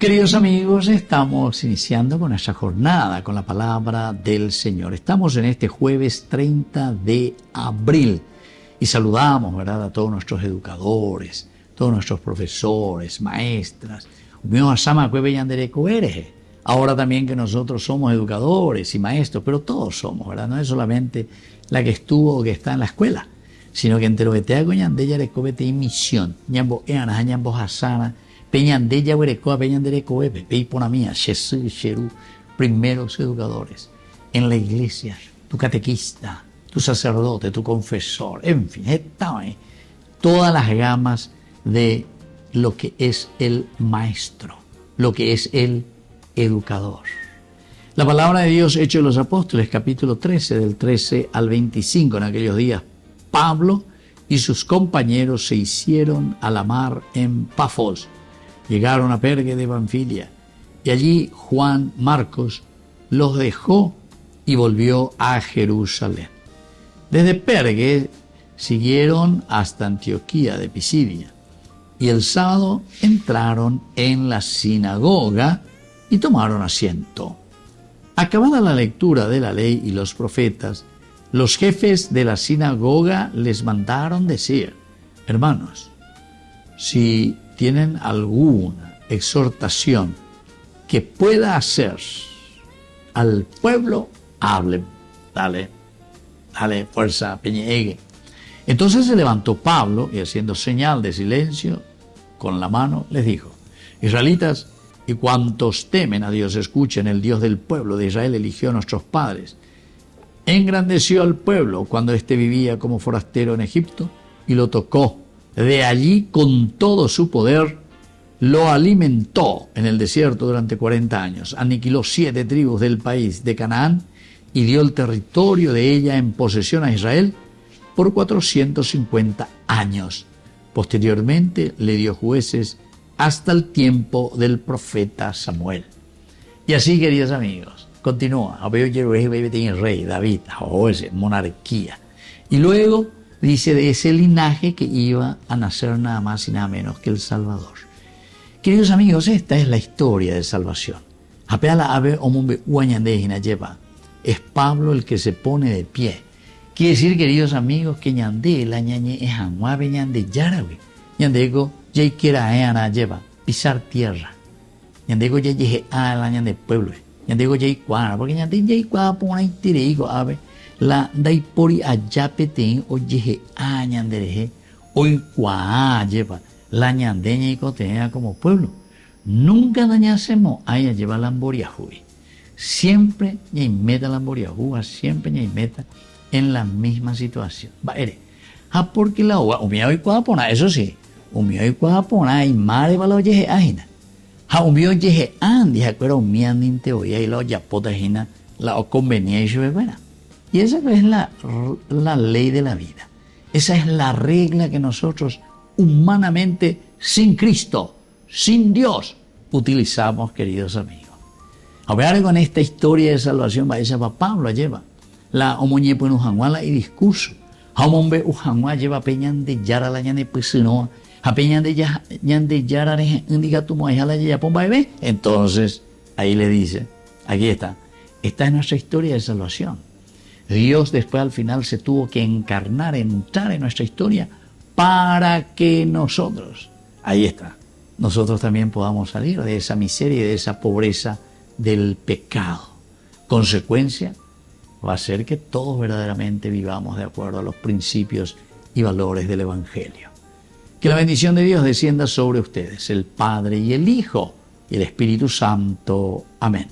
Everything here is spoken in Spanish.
Queridos amigos, estamos iniciando con nuestra jornada con la palabra del Señor. Estamos en este jueves 30 de abril y saludamos, ¿verdad?, a todos nuestros educadores, todos nuestros profesores, maestras. Ahora también que nosotros somos educadores y maestros, pero todos somos, ¿verdad? No es solamente la que estuvo o que está en la escuela, sino que entre lo que te hago ñandella recobete misión, ñambo eana, ñambo hasana, peñandella huerecoa, peñanderecoe, peiponamía, shesu, sheru, primeros educadores en la iglesia, tu catequista, tu sacerdote, tu confesor, en fin, todas las gamas de lo que es el maestro, lo que es el educador. La palabra de Dios, Hechos de los Apóstoles, capítulo 13, del 13 al 25, en aquellos días, Pablo y sus compañeros se hicieron a la mar en Pafos. Llegaron a Perge de Panfilia y allí Juan Marcos los dejó y volvió a Jerusalén. Desde Perge siguieron hasta Antioquía de Pisidia y el sábado entraron en la sinagoga y tomaron asiento. Acabada la lectura de la ley y los profetas, los jefes de la sinagoga les mandaron decir: hermanos, si tienen alguna exhortación que pueda hacer al pueblo, hablen. Dale, fuerza, peñegue. Entonces se levantó Pablo y, haciendo señal de silencio con la mano, les dijo: israelitas y cuantos temen a Dios, escuchen. El Dios del pueblo de Israel eligió a nuestros padres, engrandeció al pueblo cuando éste vivía como forastero en Egipto y lo tocó. De allí, con todo su poder, lo alimentó en el desierto durante 40 años. Aniquiló 7 tribus del país de Canaán y dio el territorio de ella en posesión a Israel por 450 años. Posteriormente le dio jueces hasta el tiempo del profeta Samuel. Y así, queridos amigos, continúa. Rey David, monarquía. Y luego dice de ese linaje que iba a nacer nada más y nada menos que el Salvador. Queridos amigos, esta es la historia de salvación. Es Pablo el que se pone de pie. Quiere decir, queridos amigos, que ñande la ñañe es amuave ñande yarabe. Ñandego ya quiera lleva pisar tierra. Ñandego ya llegue a la ñande pueblo. Ñandego ya cuara, porque ñande ya cuara pone tirego ave. La daipori ayapete o llegue a ñandereje hoy cuá lleva la ñandeña y cotea como pueblo. Nunca dañásemos a ella lleva la amboriajuy. Siempre ñay meta la amboriajuy, siempre ñay meta en la misma situación. Va, porque la uva, umia hoy cuá pona, eso sí, umia hoy cuá pona y mare va lo llegue ajina. Umia llegue andi, acuerdo umia ninte oya y lo yapota ajina, la convenía y se buena. Y esa es la ley de la vida. Esa es la regla que nosotros humanamente, sin Cristo, sin Dios, utilizamos, queridos amigos. Ahora con esta historia de salvación, esa va Pablo lleva la omoñepo en Ujanguala y discurso. Hombre Ujanguá lleva peñan de yara la ñane pesinoa, a peñan de yara indica tu moja la ya pomba bebé. Entonces ahí le dice, aquí está, esta es nuestra historia de salvación. Dios después al final se tuvo que encarnar, entrar en nuestra historia para que nosotros, ahí está, nosotros también podamos salir de esa miseria y de esa pobreza del pecado. Consecuencia va a ser que todos verdaderamente vivamos de acuerdo a los principios y valores del Evangelio. Que la bendición de Dios descienda sobre ustedes, el Padre y el Hijo y el Espíritu Santo. Amén.